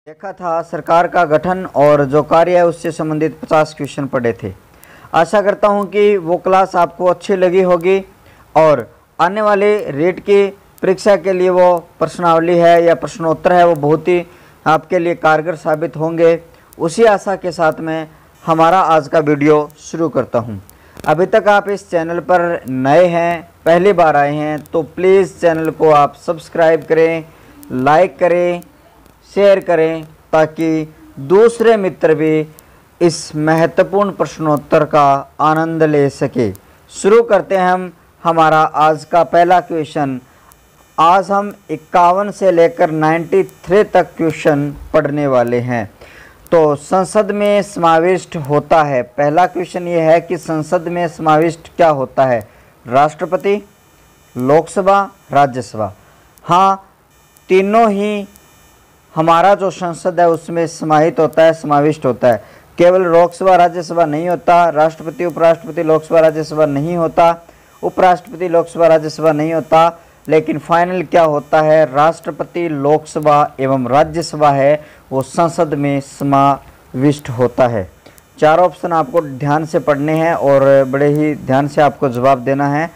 देखा था सरकार का गठन और जो कार्य है उससे संबंधित 50 क्वेश्चन पढ़े थे। आशा करता हूं कि वो क्लास आपको अच्छी लगी होगी और आने वाले रीट की परीक्षा के लिए वो प्रश्नावली है या प्रश्नोत्तर है वो बहुत ही आपके लिए कारगर साबित होंगे। उसी आशा के साथ में हमारा आज का वीडियो शुरू करता हूं। अभी तक आप इस चैनल पर नए हैं, पहली बार आए हैं, तो प्लीज़ चैनल को आप सब्सक्राइब करें, लाइक करें, शेयर करें ताकि दूसरे मित्र भी इस महत्वपूर्ण प्रश्नोत्तर का आनंद ले सके। शुरू करते हैं हम हमारा आज का पहला क्वेश्चन। आज हम 51 से लेकर 93 तक क्वेश्चन पढ़ने वाले हैं। तो संसद में समाविष्ट होता है, पहला क्वेश्चन ये है कि संसद में समाविष्ट क्या होता है? राष्ट्रपति, लोकसभा, राज्यसभा। हाँ, तीनों ही हमारा जो संसद है उसमें समाहित होता है, समाविष्ट होता है। केवल लोकसभा राज्यसभा नहीं होता, राष्ट्रपति उपराष्ट्रपति लोकसभा राज्यसभा नहीं होता, उपराष्ट्रपति लोकसभा राज्यसभा नहीं होता, लेकिन फाइनल क्या होता है? राष्ट्रपति लोकसभा एवं राज्यसभा है वो संसद में समाविष्ट होता है। चार ऑप्शन आपको ध्यान से पढ़ने हैं और बड़े ही ध्यान से आपको जवाब देना है।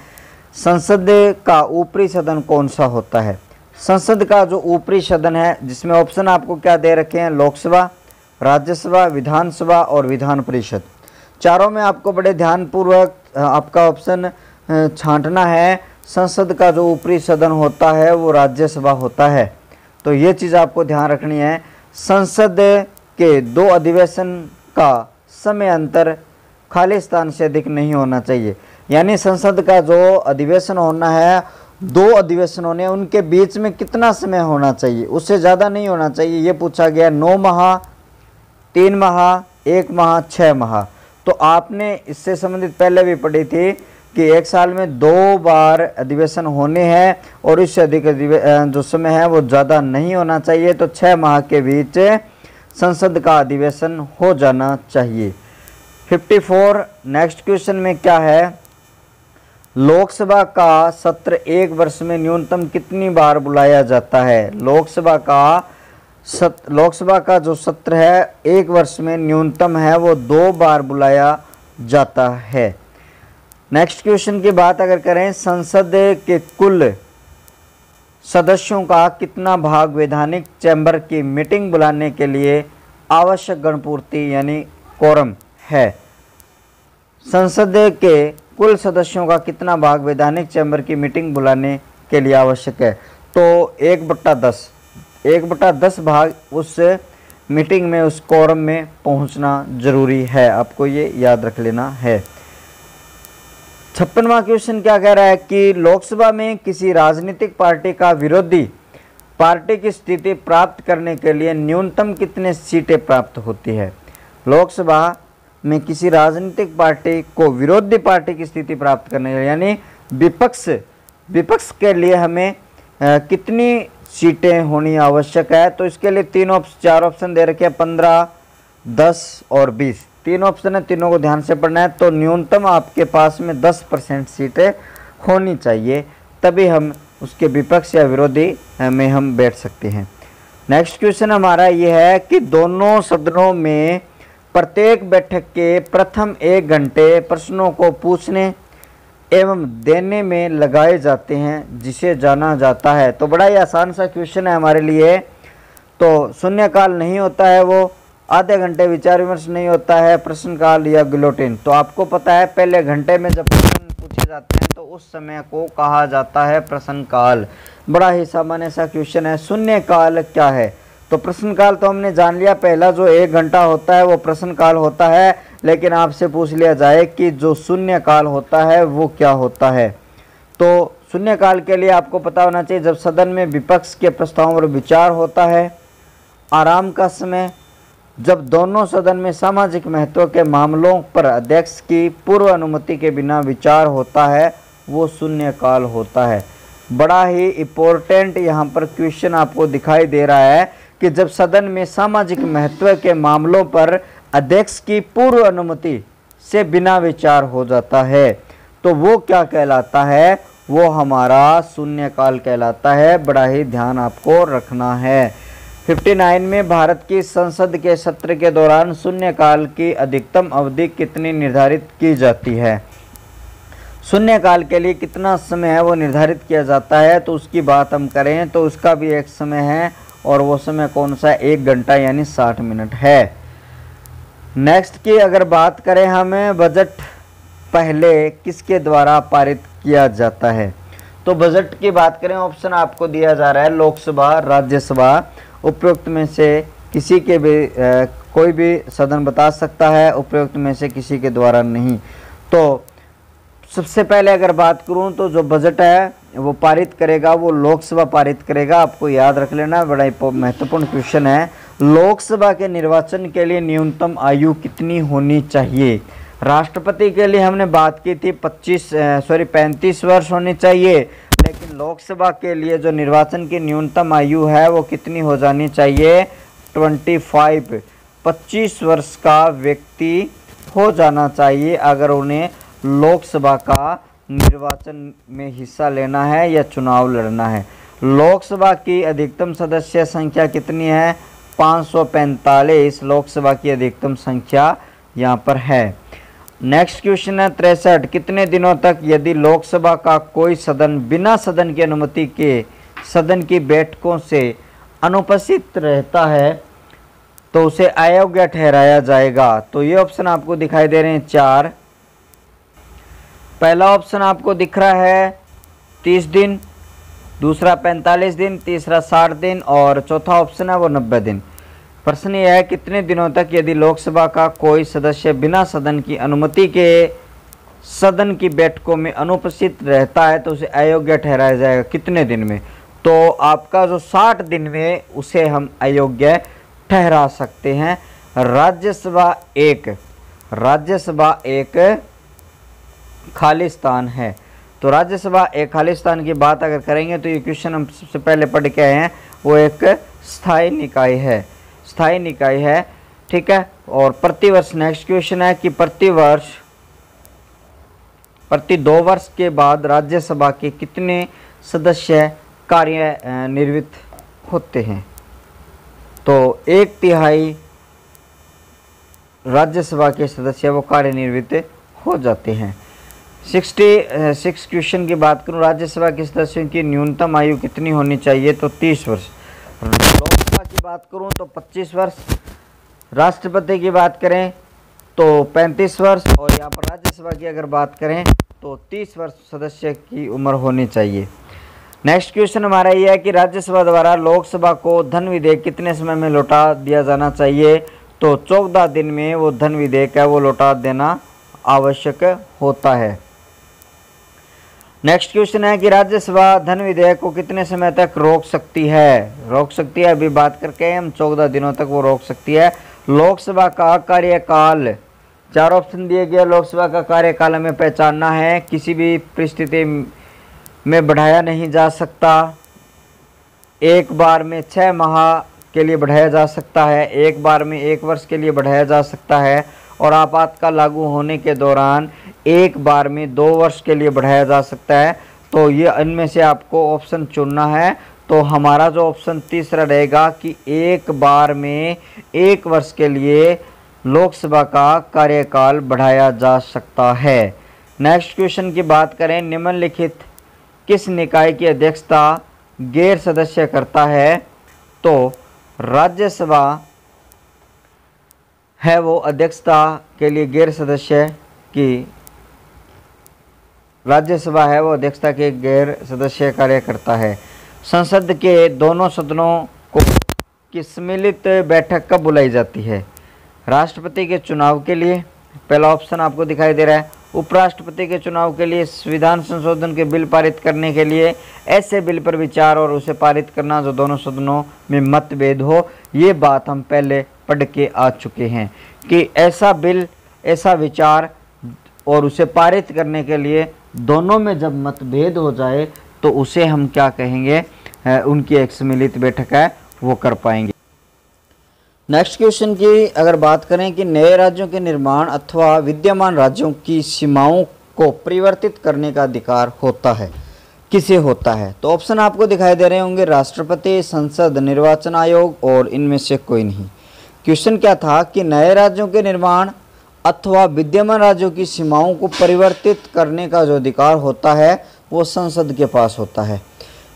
संसद का ऊपरी सदन कौन सा होता है? संसद का जो ऊपरी सदन है जिसमें ऑप्शन आपको क्या दे रखे हैं? लोकसभा, राज्यसभा, विधानसभा और विधान परिषद। चारों में आपको बड़े ध्यानपूर्वक आपका ऑप्शन छांटना है। संसद का जो ऊपरी सदन होता है वो राज्यसभा होता है, तो ये चीज़ आपको ध्यान रखनी है। संसद के 2 अधिवेशन का समय अंतर खालिस्तान से अधिक नहीं होना चाहिए, यानी संसद का जो अधिवेशन होना है 2 अधिवेशन होने उनके बीच में कितना समय होना चाहिए? उससे ज़्यादा नहीं होना चाहिए। ये पूछा गया 9 माह, 3 माह, 1 माह, 6 माह। तो आपने इससे संबंधित पहले भी पढ़ी थी कि एक साल में 2 बार अधिवेशन होने हैं और इससे अधिक जो समय है वो ज़्यादा नहीं होना चाहिए। तो 6 माह के बीच संसद का अधिवेशन हो जाना चाहिए। 54 नेक्स्ट क्वेश्चन में क्या है? लोकसभा का सत्र एक वर्ष में न्यूनतम कितनी बार बुलाया जाता है? लोकसभा का जो सत्र है एक वर्ष में न्यूनतम है वो 2 बार बुलाया जाता है। नेक्स्ट क्वेश्चन की बात अगर करें, संसद के कुल सदस्यों का कितना भाग वैधानिक चैम्बर की मीटिंग बुलाने के लिए आवश्यक गणपूर्ति यानी कोरम है? संसद के कुल सदस्यों का कितना भाग वैधानिक चैम्बर की मीटिंग बुलाने के लिए आवश्यक है? तो 1/10 भाग उस मीटिंग में, उस कोरम में पहुंचना जरूरी है। आपको ये याद रख लेना है। 56वां क्वेश्चन क्या कह रहा है कि लोकसभा में किसी राजनीतिक पार्टी का विरोधी पार्टी की स्थिति प्राप्त करने के लिए न्यूनतम कितने सीटें प्राप्त होती है? लोकसभा में किसी राजनीतिक पार्टी को विरोधी पार्टी की स्थिति प्राप्त करने के लिए यानी विपक्ष के लिए हमें कितनी सीटें होनी आवश्यक है? तो इसके लिए 4 ऑप्शन दे रखे हैं, 15, 10 और 20। 3 ऑप्शन है, तीनों को ध्यान से पढ़ना है। तो न्यूनतम आपके पास में 10% सीटें होनी चाहिए, तभी हम उसके विपक्ष या विरोधी में हम बैठ सकते हैं। नेक्स्ट क्वेश्चन हमारा ये है कि दोनों सदनों में प्रत्येक बैठक के प्रथम 1 घंटे प्रश्नों को पूछने एवं देने में लगाए जाते हैं जिसे जाना जाता है। तो बड़ा ही आसान सा क्वेश्चन है हमारे लिए। तो शून्यकाल नहीं होता है, वो आधे घंटे विचार विमर्श नहीं होता है, प्रश्नकाल या गिलोटिन। तो आपको पता है पहले घंटे में जब प्रश्न पूछे जाते हैं तो उस समय को कहा जाता है प्रश्नकाल। बड़ा ही सामान्य सा क्वेश्चन है। शून्यकाल क्या है? तो प्रश्नकाल तो हमने जान लिया, पहला जो 1 घंटा होता है वो प्रश्नकाल होता है, लेकिन आपसे पूछ लिया जाए कि जो शून्यकाल होता है वो क्या होता है? तो शून्यकाल के लिए आपको पता होना चाहिए जब सदन में विपक्ष के प्रस्तावों पर विचार होता है, आराम का समय, जब दोनों सदन में सामाजिक महत्व के मामलों पर अध्यक्ष की पूर्व अनुमति के बिना विचार होता है, वो शून्यकाल होता है। बड़ा ही इम्पोर्टेंट यहाँ पर क्वेश्चन आपको दिखाई दे रहा है कि जब सदन में सामाजिक महत्व के मामलों पर अध्यक्ष की पूर्व अनुमति से बिना विचार हो जाता है तो वो क्या कहलाता है? वो हमारा शून्यकाल कहलाता है। बड़ा ही ध्यान आपको रखना है। 59 में भारत की संसद के सत्र के दौरान शून्यकाल की अधिकतम अवधि कितनी निर्धारित की जाती है? शून्यकाल के लिए कितना समय है वो निर्धारित किया जाता है, तो उसकी बात हम करें तो उसका भी एक समय है, और वो समय कौन सा है? 1 घंटा यानी 60 मिनट है। नेक्स्ट की अगर बात करें हमें, बजट पहले किसके द्वारा पारित किया जाता है? तो बजट की बात करें, ऑप्शन आपको दिया जा रहा है लोकसभा, राज्यसभा, उपयुक्त में से किसी के भी कोई भी सदन बता सकता है, उपयुक्त में से किसी के द्वारा नहीं। तो सबसे पहले अगर बात करूं तो जो बजट है वो पारित करेगा वो लोकसभा पारित करेगा। आपको याद रख लेना, बड़ा महत्वपूर्ण क्वेश्चन है। लोकसभा के निर्वाचन के लिए न्यूनतम आयु कितनी होनी चाहिए? राष्ट्रपति के लिए हमने बात की थी 35 वर्ष होनी चाहिए, लेकिन लोकसभा के लिए जो निर्वाचन की न्यूनतम आयु है वो कितनी हो जानी चाहिए? 25 वर्ष का व्यक्ति हो जाना चाहिए अगर उन्हें लोकसभा का निर्वाचन में हिस्सा लेना है या चुनाव लड़ना है। लोकसभा की अधिकतम सदस्य संख्या कितनी है? 545 लोकसभा की अधिकतम संख्या यहाँ पर है। नेक्स्ट क्वेश्चन है 63, कितने दिनों तक यदि लोकसभा का कोई सदन बिना सदन की अनुमति के सदन की बैठकों से अनुपस्थित रहता है तो उसे अयोग्य ठहराया जाएगा? तो ये ऑप्शन आपको दिखाई दे रहे हैं 4। पहला ऑप्शन आपको दिख रहा है 30 दिन, दूसरा 45 दिन, तीसरा 60 दिन और चौथा ऑप्शन है वो 90 दिन। प्रश्न यह है कितने दिनों तक यदि लोकसभा का कोई सदस्य बिना सदन की अनुमति के सदन की बैठकों में अनुपस्थित रहता है तो उसे अयोग्य ठहराया जाएगा? कितने दिन में? तो आपका जो 60 दिन में उसे हम अयोग्य ठहरा सकते हैं। राज्यसभा एक खाली स्थान है। तो राज्यसभा एक खाली स्थान की बात अगर करेंगे तो ये क्वेश्चन हम सबसे पहले पढ़ के आए हैं, वो एक स्थायी निकाय है, ठीक है। और प्रतिवर्ष, नेक्स्ट क्वेश्चन है कि प्रति 2 वर्ष के बाद राज्यसभा के कितने सदस्य कार्यनिर्वृत्त होते हैं? तो 1/3 राज्यसभा के सदस्य वो कार्यनिर्वृत्त हो जाते हैं। 66 क्वेश्चन की बात करूं, राज्यसभा के सदस्यों की न्यूनतम आयु कितनी होनी चाहिए? तो 30 वर्ष। लोकसभा की बात करूं तो 25 वर्ष, राष्ट्रपति की बात करें तो 35 वर्ष, और यहाँ पर राज्यसभा की अगर बात करें तो 30 वर्ष सदस्य की उम्र होनी चाहिए। नेक्स्ट क्वेश्चन हमारा यह है कि राज्यसभा द्वारा लोकसभा को धन विधेयक कितने समय में लौटा दिया जाना चाहिए? तो 14 दिन में वो धन विधेयक है वो लौटा देना आवश्यक होता है। नेक्स्ट क्वेश्चन है कि राज्यसभा धन विधेयक को कितने समय तक रोक सकती है? अभी बात करके हम 14 दिनों तक वो रोक सकती है। लोकसभा का कार्यकाल, 4 ऑप्शन दिए गए। लोकसभा का कार्यकाल हमें पहचानना है, किसी भी परिस्थिति में बढ़ाया नहीं जा सकता। एक बार में 6 माह के लिए बढ़ाया जा सकता है, एक बार में 1 वर्ष के लिए बढ़ाया जा सकता है, और आपातकाल लागू होने के दौरान एक बार में 2 वर्ष के लिए बढ़ाया जा सकता है। तो ये इनमें से आपको ऑप्शन चुनना है। तो हमारा जो ऑप्शन तीसरा रहेगा कि एक बार में 1 वर्ष के लिए लोकसभा का कार्यकाल बढ़ाया जा सकता है। नेक्स्ट क्वेश्चन की बात करें, निम्नलिखित किस निकाय की अध्यक्षता गैर सदस्य करता है? तो राज्यसभा है वो अध्यक्षता के लिए गैर सदस्य की, राज्यसभा है वो अध्यक्षता के गैर सदस्य कार्य करता है। संसद के दोनों सदनों को की सम्मिलित बैठक कब बुलाई जाती है? राष्ट्रपति के चुनाव के लिए, पहला ऑप्शन आपको दिखाई दे रहा है। उपराष्ट्रपति के चुनाव के लिए, संविधान संशोधन के बिल पारित करने के लिए, ऐसे बिल पर विचार और उसे पारित करना जो दोनों सदनों में मतभेद हो। ये बात हम पहले पढ़ के आ चुके हैं कि ऐसा बिल, ऐसा विचार और उसे पारित करने के लिए दोनों में जब मतभेद हो जाए तो उसे हम क्या कहेंगे? उनकी एक सम्मिलित बैठक है वो कर पाएंगे। नेक्स्ट क्वेश्चन की अगर बात करें कि नए राज्यों के निर्माण अथवा विद्यमान राज्यों की सीमाओं को परिवर्तित करने का अधिकार होता है। किसे होता है? तो ऑप्शन आपको दिखाई दे रहे होंगे, राष्ट्रपति, संसद, निर्वाचन आयोग और इनमें से कोई नहीं। क्वेश्चन क्या था कि नए राज्यों के निर्माण अथवा विद्यमान राज्यों की सीमाओं को परिवर्तित करने का जो अधिकार होता है वो संसद के पास होता है।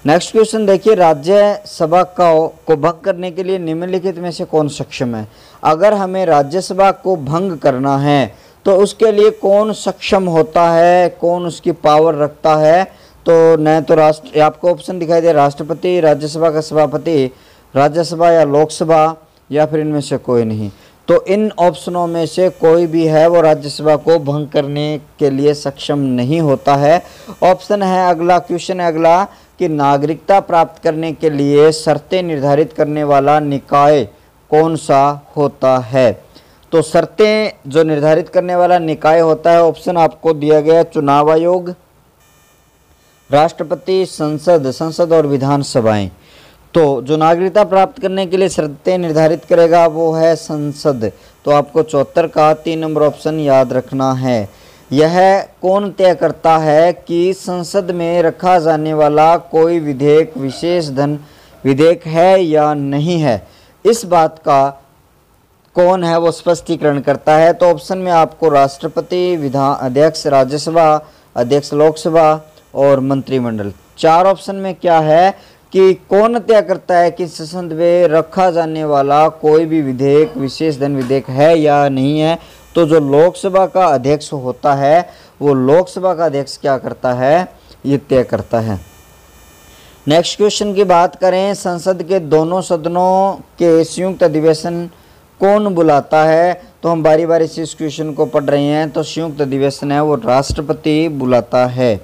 नेक्स्ट क्वेश्चन देखिए, राज्यसभा को भंग करने के लिए निम्नलिखित में से कौन सक्षम है? अगर हमें राज्यसभा को भंग करना है तो उसके लिए कौन सक्षम होता है, कौन उसकी पावर रखता है? तो न तो आपको ऑप्शन दिखाई दे, राष्ट्रपति, राज्यसभा का सभापति, राज्यसभा या लोकसभा, या फिर इनमें से कोई नहीं। तो इन ऑप्शनों में से कोई भी है वो राज्यसभा को भंग करने के लिए सक्षम नहीं होता है। ऑप्शन है अगला, क्वेश्चन है अगला कि नागरिकता प्राप्त करने के लिए शर्तें निर्धारित करने वाला निकाय कौन सा होता है? तो शर्तें जो निर्धारित करने वाला निकाय होता है, ऑप्शन आपको दिया गया, चुनाव आयोग, राष्ट्रपति, संसद और विधानसभाएं। तो जो नागरिकता प्राप्त करने के लिए शर्तें निर्धारित करेगा वो है संसद। तो आपको 74 का 3 नंबर ऑप्शन याद रखना है। यह कौन तय करता है कि संसद में रखा जाने वाला कोई विधेयक विशेष धन विधेयक है या नहीं है? इस बात का कौन है वो स्पष्टीकरण करता है? तो ऑप्शन में आपको राष्ट्रपति, विधान अध्यक्ष राज्यसभा, अध्यक्ष लोकसभा और मंत्रिमंडल। 4 ऑप्शन में क्या है कि कौन तय करता है कि संसद में रखा जाने वाला कोई भी विधेयक विशेष धन विधेयक है या नहीं है? तो जो लोकसभा का अध्यक्ष होता है वो लोकसभा का अध्यक्ष क्या करता है, ये तय करता है। नेक्स्ट क्वेश्चन की बात करें, संसद के दोनों सदनों के संयुक्त अधिवेशन कौन बुलाता है? तो हम बारी बारी से इस क्वेश्चन को पढ़ रहे हैं। तो संयुक्त अधिवेशन है वो राष्ट्रपति बुलाता है।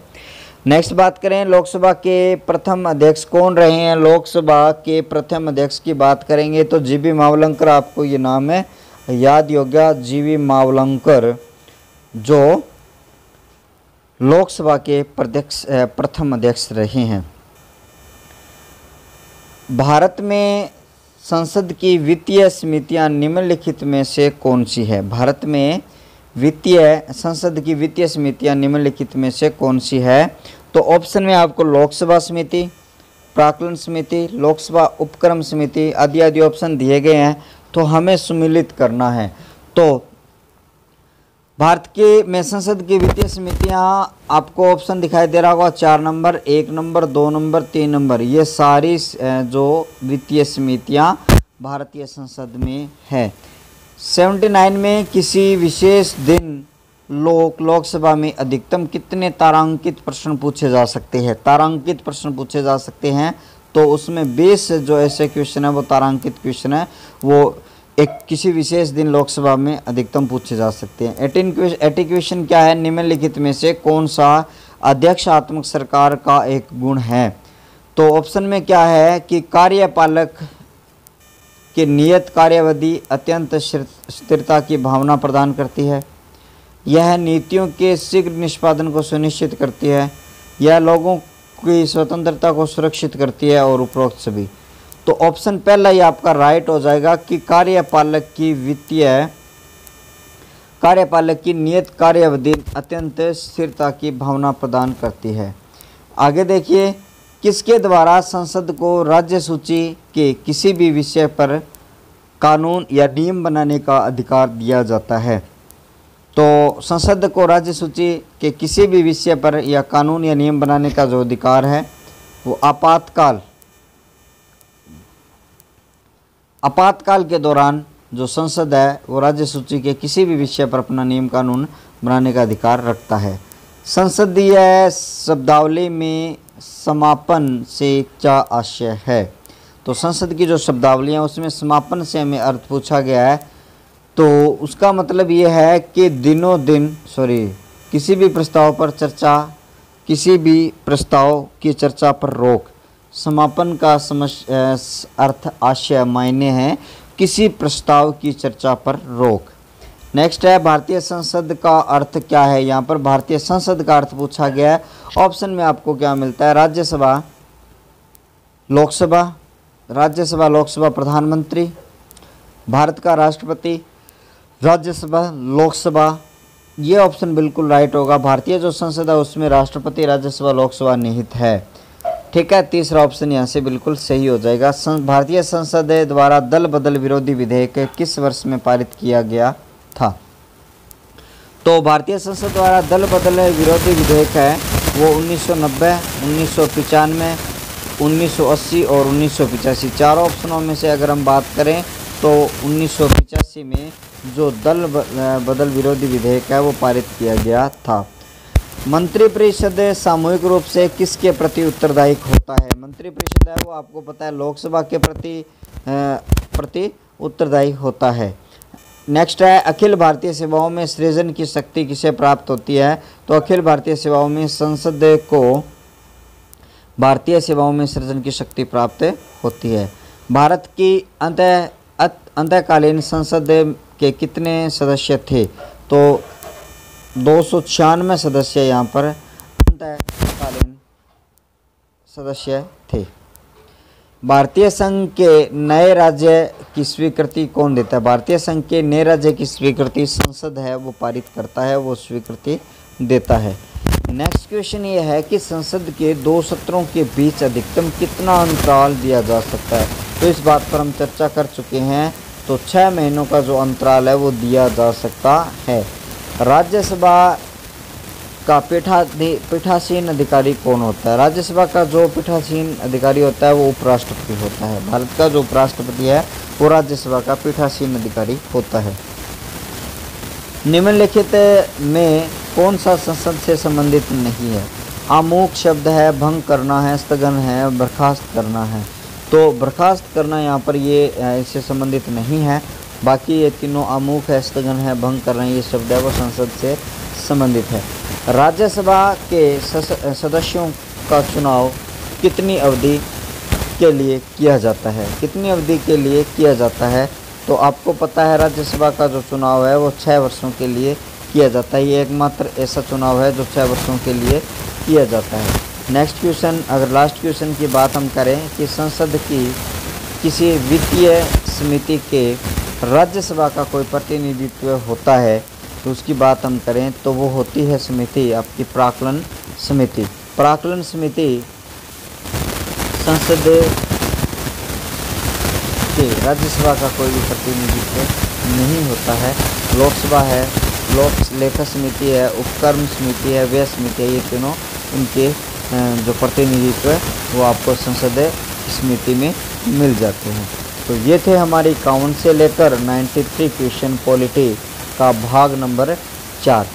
नेक्स्ट बात करें, लोकसभा के प्रथम अध्यक्ष कौन रहे हैं? लोकसभा के प्रथम अध्यक्ष की बात करेंगे तो जीवी मावलंकर, आपको ये नाम है याद होगा, जीवी मावलंकर जो लोकसभा के प्रथम अध्यक्ष रहे हैं। भारत में संसद की वित्तीय समितियां निम्नलिखित में से कौन सी है? भारत में संसद की वित्तीय समितियां निम्नलिखित में से कौन सी है? तो ऑप्शन में आपको लोकसभा समिति, प्राक्कलन समिति, लोकसभा उपक्रम समिति आदि आदि ऑप्शन दिए गए हैं। तो हमें सम्मिलित करना है। तो भारत के में संसद की वित्तीय समितियां आपको ऑप्शन दिखाई दे रहा होगा, 4 नंबर, 1 नंबर, 2 नंबर, 3 नंबर। ये सारी जो वित्तीय समितियां भारतीय संसद में है। 79 में किसी विशेष दिन लोकसभा में अधिकतम कितने तारांकित प्रश्न पूछे जा सकते हैं? तारांकित प्रश्न पूछे जा सकते हैं। तो उसमें 20 जो ऐसे क्वेश्चन है वो तारांकित क्वेश्चन है, वो एक किसी विशेष दिन लोकसभा में अधिकतम पूछे जा सकते हैं। 80 क्वेश्चन क्या है? निम्नलिखित में से कौन सा अध्यक्षात्मक सरकार का एक गुण है? तो ऑप्शन में क्या है कि कार्यपालक की नियत कार्यावधि अत्यंत स्थिरता की भावना प्रदान करती है, यह नीतियों के शीघ्र निष्पादन को सुनिश्चित करती है, यह लोगों की स्वतंत्रता को सुरक्षित करती है, और उपरोक्त सभी। तो ऑप्शन पहला ही आपका राइट हो जाएगा कि कार्यपालक की नियत कार्यावधि अत्यंत स्थिरता की भावना प्रदान करती है। आगे देखिए, किसके द्वारा संसद को राज्य सूची के किसी भी विषय पर कानून या नियम बनाने का अधिकार दिया जाता है? तो संसद को राज्य सूची के किसी भी विषय पर या कानून या नियम बनाने का जो अधिकार है वो आपातकाल के दौरान जो संसद है वो राज्य सूची के किसी भी विषय पर अपना नियम कानून बनाने का अधिकार रखता है। संसदीय शब्दावली में समापन से क्या आशय है? तो संसद की जो शब्दावली है उसमें समापन से हमें अर्थ पूछा गया है। तो उसका मतलब ये है कि किसी भी प्रस्ताव की चर्चा पर रोक। समापन का अर्थ आशय मायने हैं किसी प्रस्ताव की चर्चा पर रोक। नेक्स्ट है, भारतीय संसद का अर्थ क्या है? यहाँ पर भारतीय संसद का अर्थ पूछा गया है। ऑप्शन में आपको क्या मिलता है? राज्यसभा, लोकसभा प्रधानमंत्री, भारत का राष्ट्रपति, राज्यसभा, लोकसभा ये ऑप्शन बिल्कुल राइट होगा। भारतीय जो संसद है उसमें राष्ट्रपति, राज्यसभा, लोकसभा निहित है। ठीक है, तीसरा ऑप्शन यहाँ से बिल्कुल सही हो जाएगा। भारतीय संसद द्वारा दल बदल विरोधी विधेयक किस वर्ष में पारित किया गया था? तो भारतीय संसद द्वारा दल बदल विरोधी विधेयक है वो 1990, 1995, 1980 और 1985। चारों ऑप्शनों में से अगर हम बात करें तो 1985 में जो दल बदल विरोधी विधेयक है वो पारित किया गया था। मंत्रिपरिषद सामूहिक रूप से किसके प्रति उत्तरदायी होता है? मंत्रिपरिषद है वो आपको पता है लोकसभा के प्रति उत्तरदायी होता है। नेक्स्ट है, अखिल भारतीय सेवाओं में सृजन की शक्ति किसे प्राप्त होती है? तो अखिल भारतीय सेवाओं में संसद को भारतीय सेवाओं में सृजन की शक्ति प्राप्त होती है। भारत की अंतःकालीन संसद के कितने सदस्य थे? तो 296 सदस्य यहाँ पर अंतःकालीन सदस्य थे। भारतीय संघ के नए राज्य की स्वीकृति कौन देता है? भारतीय संघ के नए राज्य की स्वीकृति संसद है वो पारित करता है, वो स्वीकृति देता है। नेक्स्ट क्वेश्चन ये है कि संसद के 2 सत्रों के बीच अधिकतम कितना अंतराल दिया जा सकता है? तो इस बात पर हम चर्चा कर चुके हैं। तो 6 महीनों का जो अंतराल है वो दिया जा सकता है। राज्यसभा का पीठासीन अधिकारी कौन होता है? राज्यसभा का जो पीठासीन अधिकारी होता है वो उपराष्ट्रपति होता है। भारत का जो उपराष्ट्रपति है वो राज्यसभा का पीठासीन अधिकारी होता है। निम्नलिखित में कौन सा संसद से संबंधित नहीं है? आमुख शब्द है, भंग करना है, स्थगन है, बर्खास्त करना है। तो बर्खास्त करना यहाँ पर ये इससे संबंधित नहीं है। बाकी ये तीनों आमुख है, स्थगन है, भंग करना ये शब्द है वो संसद से संबंधित है। राज्यसभा के सदस्यों का चुनाव कितनी अवधि के लिए किया जाता है? कितनी अवधि के लिए किया जाता है? तो आपको पता है राज्यसभा का जो चुनाव है वो 6 वर्षों के लिए किया जाता है। ये एकमात्र ऐसा चुनाव है जो 6 वर्षों के लिए किया जाता है। नेक्स्ट क्वेश्चन, अगर लास्ट क्वेश्चन की बात हम करें कि संसद की किसी वित्तीय समिति के राज्यसभा का कोई प्रतिनिधित्व होता है तो उसकी बात हम करें तो वो होती है समिति आपकी प्राक्कलन समिति। प्राक्कलन समिति संसद के राज्यसभा का कोई भी प्रतिनिधित्व नहीं होता है। लोकसभा है, लोक लेखा समिति है, उपक्रम समिति है, व्यय समिति है, ये तीनों उनके जो प्रतिनिधित्व है वो आपको संसदीय समिति में मिल जाते हैं। तो ये थे हमारी 51 से लेकर 93 क्वेश्चन पॉलिटी का भाग नंबर 4।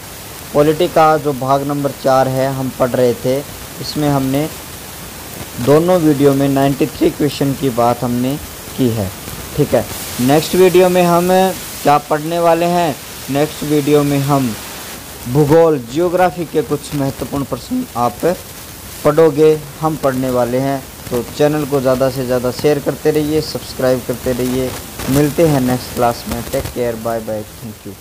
पॉलिटी का जो भाग नंबर 4 है हम पढ़ रहे थे, इसमें हमने दोनों वीडियो में 93 क्वेश्चन की बात हमने की है। ठीक है, नेक्स्ट वीडियो में हम क्या पढ़ने वाले हैं? नेक्स्ट वीडियो में हम भूगोल, जियोग्राफी के कुछ महत्वपूर्ण प्रश्न आप पढ़ोगे, हम पढ़ने वाले हैं। तो चैनल को ज़्यादा से ज़्यादा शेयर करते रहिए, सब्सक्राइब करते रहिए। मिलते हैं नेक्स्ट क्लास में। Take care, bye bye, thank you.